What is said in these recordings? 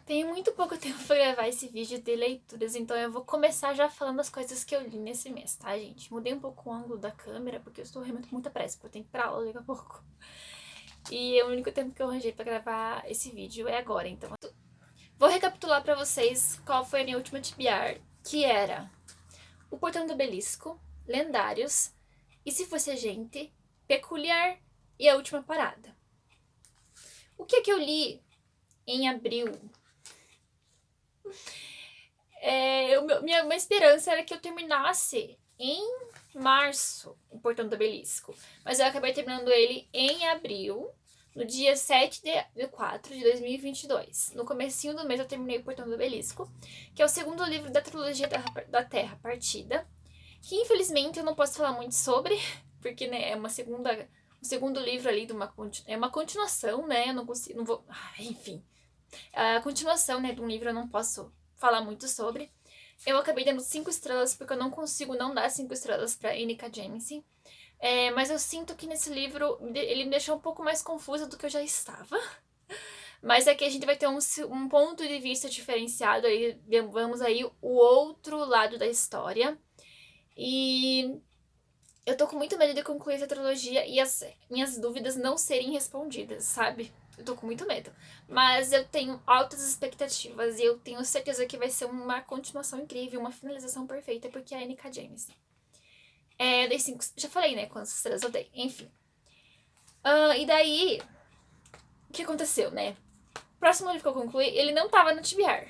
Tenho muito pouco tempo pra gravar esse vídeo de leituras, então eu vou começar já falando as coisas que eu li nesse mês, tá, gente? Mudei um pouco o ângulo da câmera, porque eu estou realmente com muita pressa, porque eu tenho que ir pra aula daqui a pouco. E o único tempo que eu arranjei pra gravar esse vídeo é agora, então. Vou recapitular pra vocês qual foi a minha última TBR, que era O Portão do Obelisco, Lendários, E Se Fosse a Gente, Peculiar e A Última Parada. O que é que eu li em abril? Minha esperança era que eu terminasse em março o Portão do Obelisco. Mas eu acabei terminando ele em abril, no dia 7 de 4 de 2022. No comecinho do mês eu terminei o Portão do Obelisco, que é o segundo livro da trilogia da Terra Partida, que infelizmente eu não posso falar muito sobre, porque né, é um segundo livro ali é uma continuação, né? Eu não consigo, não vou, enfim. A continuação, né, de um livro eu não posso falar muito sobre. Eu acabei dando 5 estrelas porque eu não consigo não dar 5 estrelas pra N.K. Jemisin. Mas eu sinto que nesse livro ele me deixou um pouco mais confusa do que eu já estava. Mas aqui a gente vai ter um ponto de vista diferenciado, aí vamos aí o outro lado da história. E eu tô com muito medo de concluir essa trilogia e as minhas dúvidas não serem respondidas, sabe? Eu tô com muito medo. Mas eu tenho altas expectativas e eu tenho certeza que vai ser uma continuação incrível, uma finalização perfeita, porque é a N.K. Jemisin. Dei 5. Já falei, né? Quantas estrelas eu dei. Enfim. E daí, o que aconteceu, né? O próximo livro que eu concluí, ele não tava no TBR.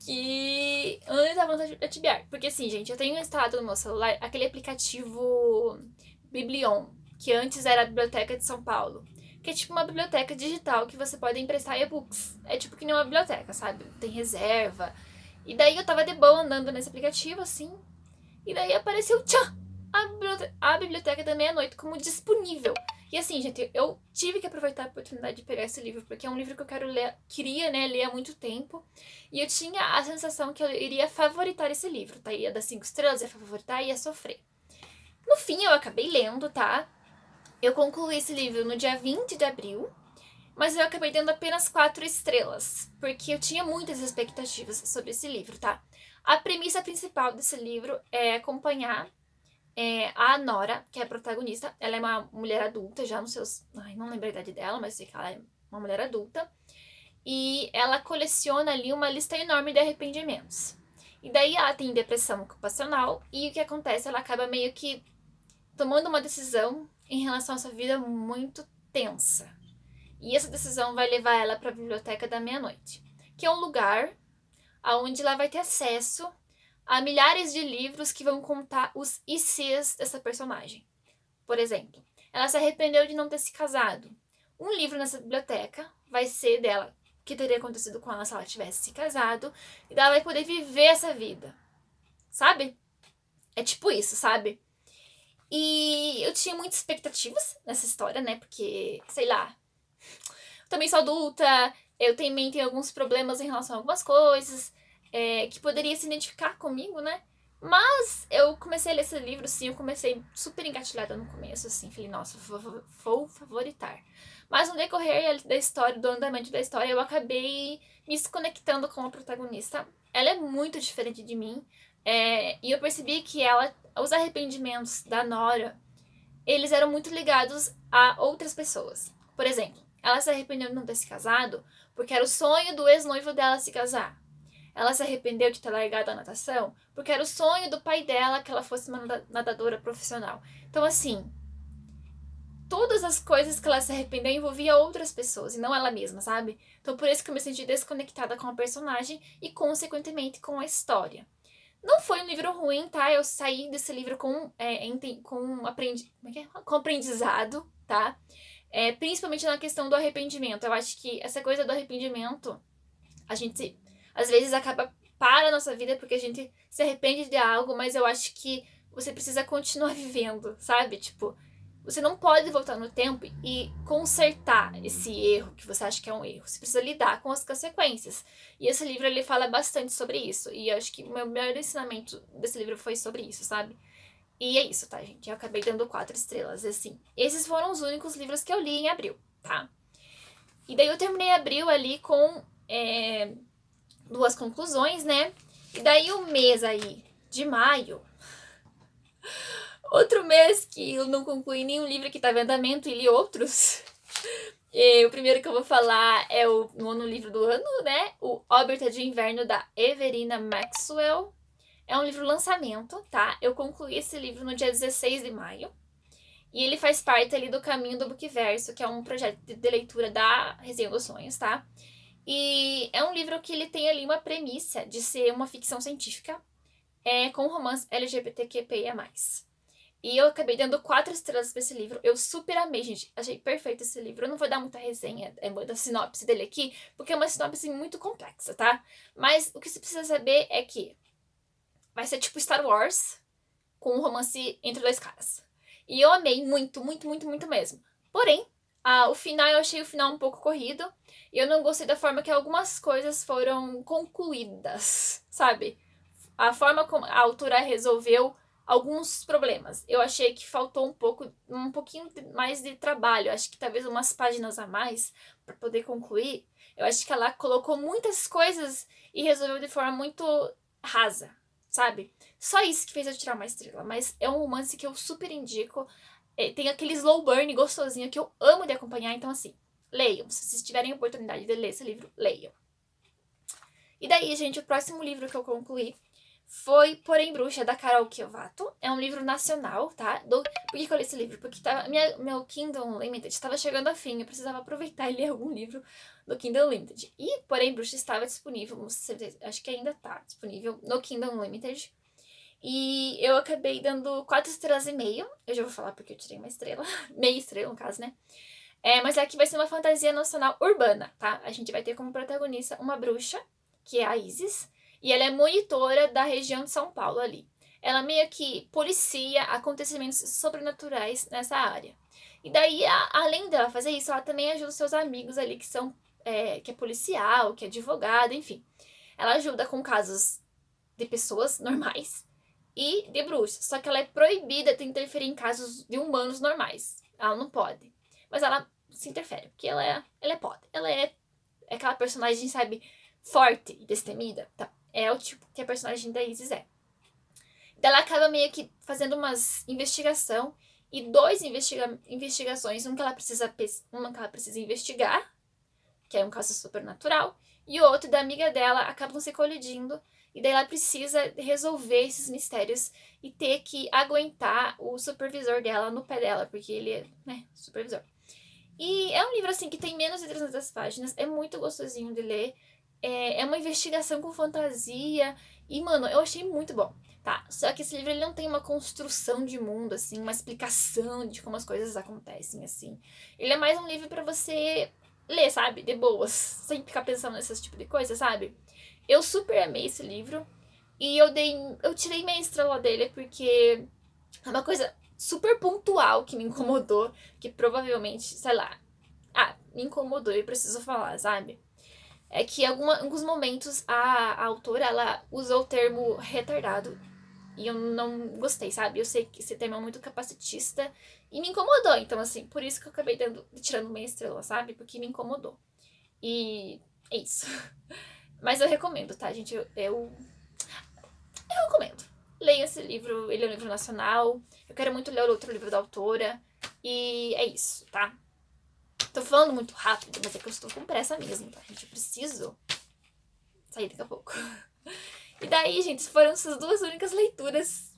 Que ele tava no TBR. Porque assim, gente, eu tenho instalado no meu celular aquele aplicativo Biblion, que antes era a Biblioteca de São Paulo. Que é tipo uma biblioteca digital que você pode emprestar e-books. É tipo que nem uma biblioteca, sabe? Tem reserva. E daí eu tava de boa andando nesse aplicativo, assim. E daí apareceu, tchá! A biblioteca da meia-noite como disponível. E assim, gente, eu tive que aproveitar a oportunidade de pegar esse livro, porque é um livro que eu quero ler, queria, né, ler há muito tempo. E eu tinha a sensação que eu iria favoritar esse livro, tá? Ia dar 5 estrelas, ia favoritar e ia sofrer. No fim, eu acabei lendo, tá? Eu concluí esse livro no dia 20 de abril, mas eu acabei dando apenas 4 estrelas, porque eu tinha muitas expectativas sobre esse livro, tá? A premissa principal desse livro é acompanhar a Nora, que é a protagonista. Ela é uma mulher adulta, já nos seus... Ai, não lembro a idade dela, mas sei que ela é uma mulher adulta. E ela coleciona ali uma lista enorme de arrependimentos. E daí ela tem depressão ocupacional e o que acontece? Ela acaba meio que tomando uma decisão em relação à sua vida muito tensa. E essa decisão vai levar ela para a Biblioteca da Meia-Noite, que é um lugar onde ela vai ter acesso a milhares de livros que vão contar os ICs dessa personagem. Por exemplo, ela se arrependeu de não ter se casado. Um livro nessa biblioteca vai ser dela, o que teria acontecido com ela se ela tivesse se casado, e ela vai poder viver essa vida. Sabe? É tipo isso, sabe? E eu tinha muitas expectativas nessa história, né? Porque, sei lá, eu também sou adulta, eu tenho em mente alguns problemas em relação a algumas coisas, que poderia se identificar comigo, né? Mas eu comecei a ler esse livro, assim, eu comecei super engatilhada no começo, assim, falei, nossa, vou favoritar. Mas no decorrer da história, do andamento da história, eu acabei me desconectando com a protagonista. Ela é muito diferente de mim, e eu percebi que os arrependimentos da Nora, eles eram muito ligados a outras pessoas. Por exemplo, ela se arrependeu de não ter se casado porque era o sonho do ex-noivo dela se casar. Ela se arrependeu de ter largado a natação porque era o sonho do pai dela que ela fosse uma nadadora profissional. Então, assim, todas as coisas que ela se arrependeu envolvia outras pessoas e não ela mesma, sabe? Então, por isso que eu me senti desconectada com a personagem e, consequentemente, com a história. Não foi um livro ruim, tá? Eu saí desse livro com aprendizado, tá? Principalmente na questão do arrependimento. Eu acho que essa coisa do arrependimento, a gente às vezes acaba para a nossa vida porque a gente se arrepende de algo, mas eu acho que você precisa continuar vivendo, sabe? Tipo, você não pode voltar no tempo e consertar esse erro que você acha que é um erro. Você precisa lidar com as consequências. E esse livro, ele fala bastante sobre isso. E eu acho que o meu maior ensinamento desse livro foi sobre isso, sabe? E é isso, tá, gente? Eu acabei dando 4 estrelas, assim. Esses foram os únicos livros que eu li em abril, tá? E daí eu terminei abril ali com duas conclusões, né? E daí o mês aí de maio, outro mês que eu não concluí nenhum livro que estava em andamento e li outros. E o primeiro que eu vou falar é o nono livro do ano, né? O Órbita de Inverno, da Everina Maxwell. É um livro lançamento, tá? Eu concluí esse livro no dia 16 de maio. E ele faz parte ali do Caminho do Bookverso, que é um projeto de leitura da Resenha dos Sonhos, tá? E é um livro que ele tem ali uma premissa de ser uma ficção científica com romance LGBTQIA+. E eu acabei dando 4 estrelas pra esse livro. Eu super amei, gente. Achei perfeito esse livro. Eu não vou dar muita resenha da sinopse dele aqui, porque é uma sinopse muito complexa, tá? Mas o que você precisa saber é que vai ser tipo Star Wars, com um romance entre dois caras. E eu amei muito, muito, muito, muito mesmo. Porém, o final, eu achei o final um pouco corrido. E eu não gostei da forma que algumas coisas foram concluídas, sabe? A forma como a autora resolveu alguns problemas. Eu achei que faltou um pouquinho mais de trabalho. Acho que talvez umas páginas a mais para poder concluir. Eu acho que ela colocou muitas coisas e resolveu de forma muito rasa, sabe? Só isso que fez eu tirar uma estrela. Mas é um romance que eu super indico. Tem aquele slow burn gostosinho que eu amo de acompanhar. Então, assim, leiam. Se vocês tiverem a oportunidade de ler esse livro, leiam. E daí, gente, o próximo livro que eu concluí foi Porém Bruxa, da Carol Kiovato. É um livro nacional, tá? Por que eu li esse livro? Porque meu Kindle Unlimited estava chegando ao fim. Eu precisava aproveitar e ler algum livro do Kindle Unlimited. E Porém Bruxa estava disponível, acho que ainda tá disponível no Kindle Unlimited. E eu acabei dando 4 estrelas e meio. Eu já vou falar porque eu tirei uma estrela. Meia estrela, no caso, né? Mas aqui vai ser uma fantasia nacional urbana, tá? A gente vai ter como protagonista uma bruxa, que é a Isis. E ela é monitora da região de São Paulo ali. Ela meio que policia acontecimentos sobrenaturais nessa área. E daí, além dela fazer isso, ela também ajuda os seus amigos ali que é policial, que é advogado, enfim. Ela ajuda com casos de pessoas normais e de bruxas. Só que ela é proibida de interferir em casos de humanos normais. Ela não pode. Mas ela se interfere, porque ela pode. Ela é aquela personagem, sabe, forte e destemida, tá? É o tipo que a personagem da Isis é. Ela acaba meio que fazendo umas investigação e 2 investigações, uma que ela precisa investigar, que é um caso supernatural, e o outro da amiga dela acabam se colidindo, e daí ela precisa resolver esses mistérios e ter que aguentar o supervisor dela no pé dela, porque ele é, supervisor. E é um livro, assim, que tem menos de 300 páginas, é muito gostosinho de ler, é uma investigação com fantasia. E, mano, eu achei muito bom, tá? Só que esse livro ele não tem uma construção de mundo, assim, uma explicação de como as coisas acontecem, assim. Ele é mais um livro pra você ler, sabe? De boas. Sem ficar pensando nesse tipo de coisa, sabe? Eu super amei esse livro. E eu tirei meia estrela dele porque é uma coisa super pontual que me incomodou. Que provavelmente, sei lá... me incomodou e preciso falar, sabe? É que em alguns momentos a autora, ela usou o termo retardado. E eu não gostei, sabe? Eu sei que esse termo é muito capacitista e me incomodou. Então, assim, por isso que eu acabei tirando meia estrela, sabe? Porque me incomodou. E é isso. Mas eu recomendo, tá, gente? Eu recomendo. Leia esse livro, ele é um livro nacional. Eu quero muito ler o outro livro da autora. E é isso, tá? Tô falando muito rápido, mas é que eu estou com pressa mesmo, tá, gente? Eu preciso sair daqui a pouco. E daí, gente, foram essas 2 únicas leituras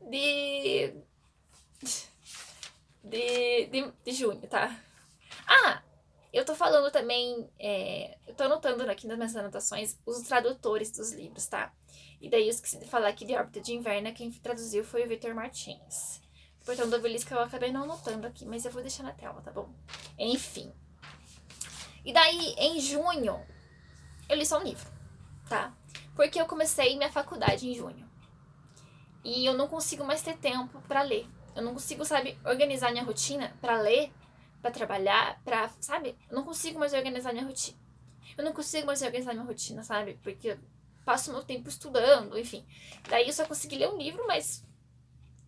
de junho, tá? Eu tô falando também, eu tô anotando aqui nas minhas anotações os tradutores dos livros, tá? E daí eu esqueci de falar que de Órbita de Inverno, quem traduziu foi o Vitor Martins. Portão do Obelisco eu acabei não anotando aqui, mas eu vou deixar na tela, tá bom? Enfim. E daí, em junho, eu li só um livro, tá? Porque eu comecei minha faculdade em junho. E eu não consigo mais ter tempo pra ler. Eu não consigo, sabe, organizar minha rotina pra ler, pra trabalhar, sabe? Eu não consigo mais organizar minha rotina. Eu não consigo mais organizar minha rotina, sabe? Porque eu passo meu tempo estudando, enfim. Daí eu só consegui ler um livro, mas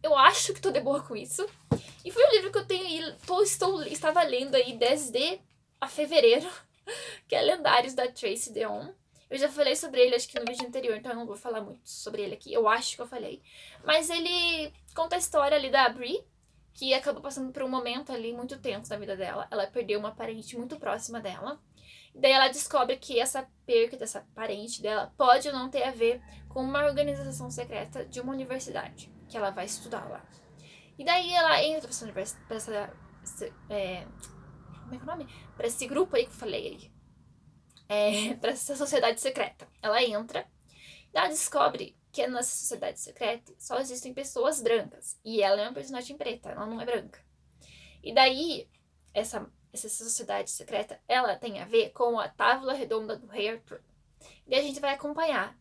eu acho que tô de boa com isso. E foi um livro que eu estava lendo aí desde fevereiro. que é Lendários, da Tracy Deonn. Eu já falei sobre ele, acho que no vídeo anterior, então eu não vou falar muito sobre ele aqui. Eu acho que eu falei. Mas ele conta a história ali da Bri, que acabou passando por um momento ali muito tenso na vida dela. Ela perdeu uma parente muito próxima dela. E daí ela descobre que essa perca dessa parente dela pode ou não ter a ver com uma organização secreta de uma universidade, que ela vai estudar lá. E daí ela entra pra essa universidade, como é que é o nome? Pra esse grupo aí que eu falei aí. Pra essa sociedade secreta. Ela entra e ela descobre que nessa sociedade secreta só existem pessoas brancas. E ela é uma personagem preta, ela não é branca. E daí, essa sociedade secreta, ela tem a ver com a Távola Redonda do Rei Arthur. E a gente vai acompanhar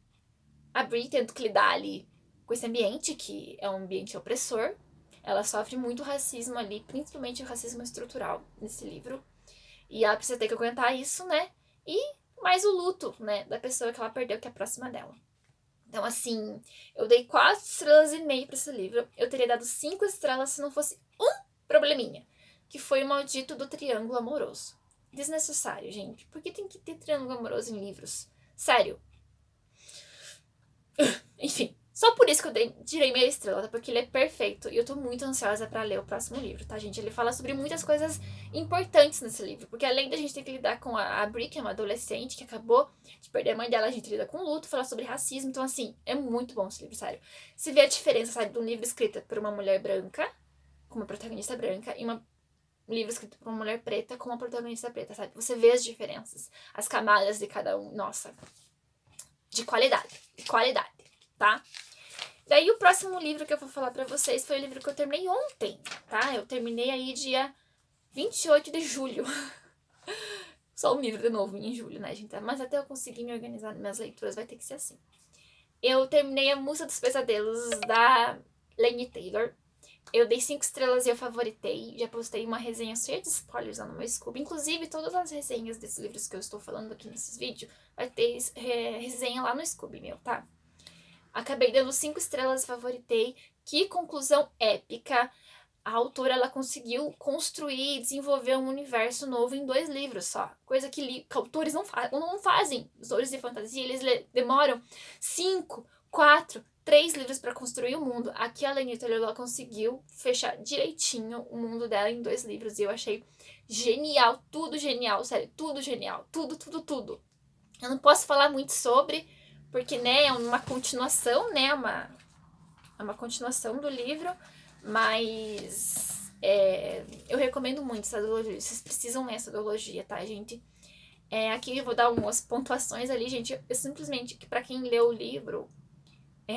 a Bri tendo que lidar ali com esse ambiente, que é um ambiente opressor. Ela sofre muito racismo ali, principalmente o racismo estrutural nesse livro. E ela precisa ter que aguentar isso, né? E mais o luto, né, da pessoa que ela perdeu, que é próxima dela. Então, assim, eu dei 4,5 estrelas pra esse livro. Eu teria dado 5 estrelas se não fosse um probleminha, que foi o maldito do triângulo amoroso. Desnecessário, gente. Por que tem que ter triângulo amoroso em livros? Sério. Enfim, só por isso que eu tirei meia estrela, tá? Porque ele é perfeito e eu tô muito ansiosa pra ler o próximo livro, tá, gente? Ele fala sobre muitas coisas importantes nesse livro, porque além da gente ter que lidar com a Bri, que é uma adolescente que acabou de perder a mãe dela, a gente lida com luto, fala sobre racismo, então assim, é muito bom esse livro, sério. Se vê a diferença, sabe, de um livro escrito por uma mulher branca, com uma protagonista branca, e um livro escrito por uma mulher preta com uma protagonista preta, sabe? Você vê as diferenças, as camadas de cada um, nossa, de qualidade, tá? Daí o próximo livro que eu vou falar pra vocês foi o livro que eu terminei ontem, tá? Eu terminei aí dia 28 de julho. Só um livro de novo em julho, né, gente? Mas até eu conseguir me organizar nas minhas leituras vai ter que ser assim. Eu terminei A Musa dos Pesadelos, da Laini Taylor. Eu dei 5 estrelas e eu favoritei. Já postei uma resenha cheia de spoilers lá no meu Scooby. Inclusive, todas as resenhas desses livros que eu estou falando aqui nesses vídeos vai ter resenha lá no Scooby, meu, tá? Acabei dando 5 estrelas e favoritei. Que conclusão épica. A autora, ela conseguiu construir e desenvolver um universo novo em 2 livros só. Coisa que autores não fazem. Os autores de fantasia, eles demoram 5, 4, 3 livros para construir o mundo. Aqui a Laini Taylor, ela conseguiu fechar direitinho o mundo dela em 2 livros. E eu achei genial, tudo genial, sério, tudo genial. Tudo. Eu não posso falar muito sobre, porque, né, é uma continuação, né, é uma continuação do livro, mas eu recomendo muito essa duologia. Vocês precisam ler essa duologia, tá, gente? Aqui eu vou dar umas pontuações ali, gente. Eu simplesmente, pra quem leu o livro,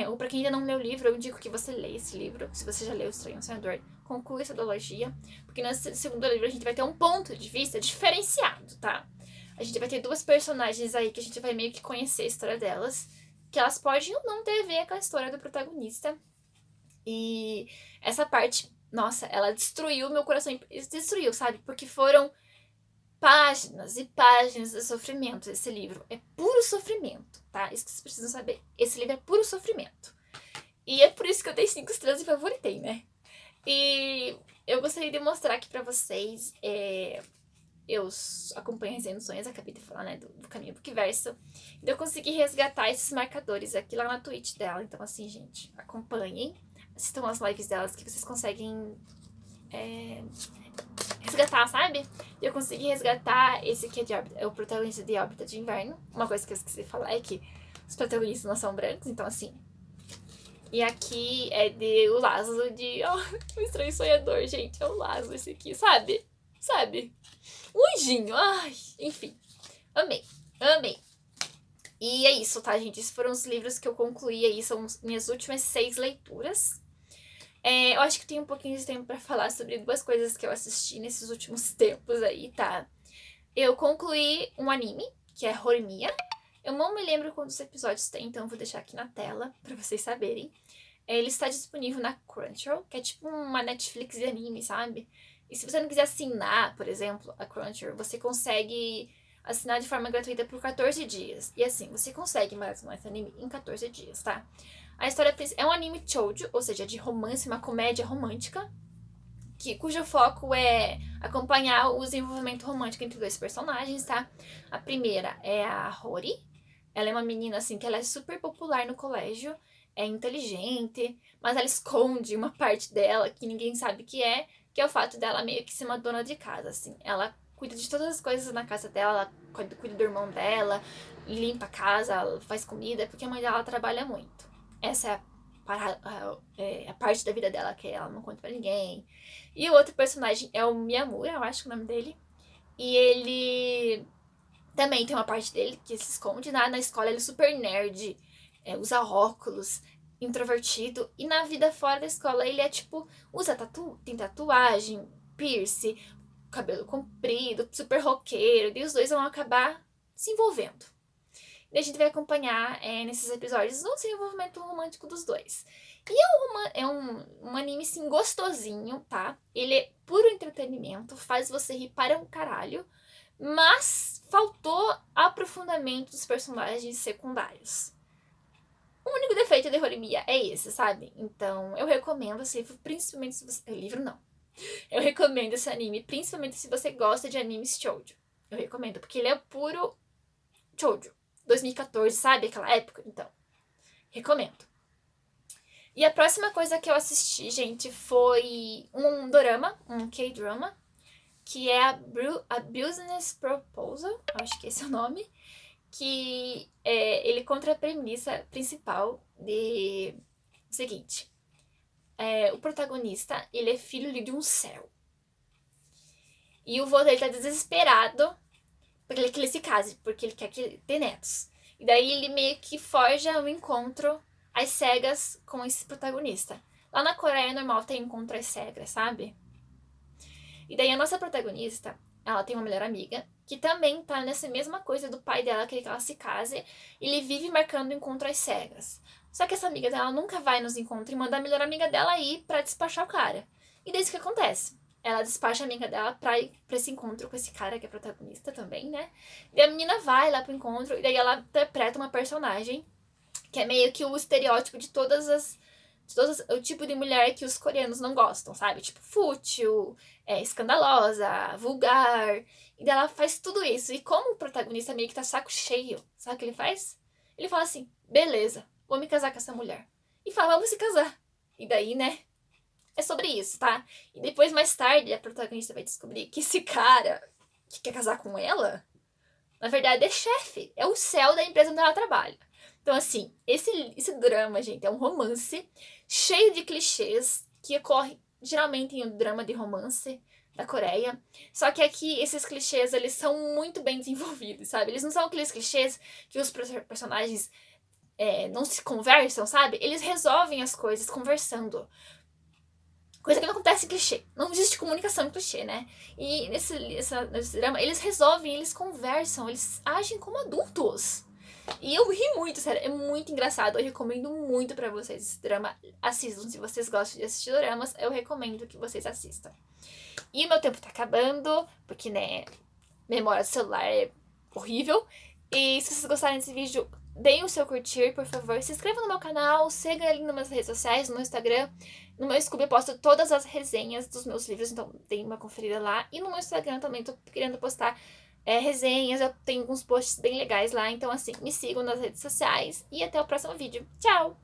ou pra quem ainda não leu o livro, eu indico que você leia esse livro. Se você já leu O Estranho Sonhador, conclua essa duologia, porque nesse segundo livro a gente vai ter um ponto de vista diferenciado, tá? A gente vai ter 2 personagens aí que a gente vai meio que conhecer a história delas, que elas podem ou não ter a ver com a história do protagonista. E essa parte, nossa, ela destruiu meu coração. Destruiu, sabe? Porque foram páginas e páginas de sofrimento. Esse livro é puro sofrimento, tá? Isso que vocês precisam saber. Esse livro é puro sofrimento. E é por isso que eu dei 5 estrelas e favoritei, né? E eu gostaria de mostrar aqui pra vocês. Eu acompanho Resenha dos Sonhos, acabei de falar, né, do Caminho Bookverso. Então eu consegui resgatar esses marcadores aqui lá na Twitch dela. Então, assim, gente, acompanhem. Assistam as lives delas que vocês conseguem resgatar, sabe? Eu consegui resgatar esse aqui é o protagonista de Órbita de Inverno. Uma coisa que eu esqueci de falar é que os protagonistas não são brancos, então assim. E aqui é de o Lázaro de O Estranho Sonhador, gente. É o Lázaro esse aqui, sabe? Um anjinho, ai, enfim. Amei. E é isso, tá, gente? Esses foram os livros que eu concluí aí, são minhas últimas 6 leituras. Eu acho que tenho um pouquinho de tempo pra falar sobre 2 coisas que eu assisti nesses últimos tempos aí, tá? Eu concluí um anime, que é Horimiya. Eu não me lembro quantos episódios tem, então eu vou deixar aqui na tela pra vocês saberem. Ele está disponível na Crunchyroll, que é tipo uma Netflix de anime, sabe? E se você não quiser assinar, por exemplo, a Crunchyroll, você consegue assinar de forma gratuita por 14 dias. E assim, você consegue maratonar esse anime em 14 dias, tá? A história é um anime shoujo, ou seja, de romance, uma comédia romântica, cujo foco é acompanhar o desenvolvimento romântico entre dois personagens, tá? A primeira é a Rory. Ela é uma menina, assim, que ela é super popular no colégio, é inteligente, mas ela esconde uma parte dela que ninguém sabe que é o fato dela meio que ser uma dona de casa, assim. Ela cuida de todas as coisas na casa dela, ela cuida do irmão dela, limpa a casa, ela faz comida, porque a mãe dela trabalha muito. Essa é a parte da vida dela que ela não conta pra ninguém. E o outro personagem é o Miyamura, eu acho que é o nome dele. E ele também tem uma parte dele que se esconde. Na escola ele é super nerd, usa óculos, introvertido. E na vida fora da escola ele é tipo, tem tatuagem, piercing, cabelo comprido, super roqueiro. E os dois vão acabar se envolvendo. E a gente vai acompanhar nesses episódios o desenvolvimento romântico dos dois. E é um anime, assim, gostosinho, tá? Ele é puro entretenimento, faz você rir para um caralho, mas faltou aprofundamento dos personagens secundários. O único defeito de Horimiya é esse, sabe? Então, eu recomendo esse livro, principalmente se você... Livro não. Eu recomendo esse anime, principalmente se você gosta de animes shoujo. Eu recomendo, porque ele é puro shoujo. 2014, sabe? Aquela época? Então, recomendo. E a próxima coisa que eu assisti, gente, foi um dorama, um K-drama, que é a Business Proposal, acho que esse é o nome, que ele conta a premissa principal de o seguinte. O protagonista, ele é filho de um céu. E o vô dele tá desesperado porque ele quer que ele se case, porque ele quer ter netos. E daí ele meio que forja um encontro às cegas com esse protagonista. Lá na Coreia é normal ter encontro às cegas, sabe? E daí a nossa protagonista, ela tem uma melhor amiga, que também tá nessa mesma coisa do pai dela, querer que ela se case, e ele vive marcando encontro às cegas. Só que essa amiga dela nunca vai nos encontros e manda a melhor amiga dela ir pra despachar o cara. E daí isso que acontece. Ela despacha a amiga dela pra ir pra esse encontro com esse cara que é protagonista também, né? E a menina vai lá pro encontro e daí ela interpreta uma personagem que é meio que o estereótipo de todas o tipo de mulher que os coreanos não gostam, sabe? Tipo, fútil, escandalosa, vulgar. E daí ela faz tudo isso. E como o protagonista meio que tá saco cheio, sabe o que ele faz? Ele fala assim, beleza, vou me casar com essa mulher. E fala, vamos se casar. E daí, né? É sobre isso, tá? E depois, mais tarde, a protagonista vai descobrir que esse cara que quer casar com ela, na verdade, é chefe. É o céu da empresa onde ela trabalha. Então, assim, esse drama, gente, é um romance cheio de clichês que ocorre geralmente em um drama de romance da Coreia. Só que aqui, esses clichês, eles são muito bem desenvolvidos, sabe? Eles não são aqueles clichês que os personagens não se conversam, sabe? Eles resolvem as coisas conversando. Coisa que não acontece em clichê. Não existe comunicação em clichê, né? E nesse drama, eles resolvem, eles conversam, eles agem como adultos. E eu ri muito, sério. É muito engraçado. Eu recomendo muito pra vocês esse drama. Assistam. Se vocês gostam de assistir dramas, eu recomendo que vocês assistam. E o meu tempo tá acabando, porque, né, memória do celular é horrível. E se vocês gostarem desse vídeo, deem o seu curtir, por favor. Se inscrevam no meu canal, sigam ali nas minhas redes sociais, no meu Instagram. No meu Scooby eu posto todas as resenhas dos meus livros, então deem uma conferida lá. E no meu Instagram também tô querendo postar resenhas, eu tenho alguns posts bem legais lá. Então, assim, me sigam nas redes sociais e até o próximo vídeo. Tchau!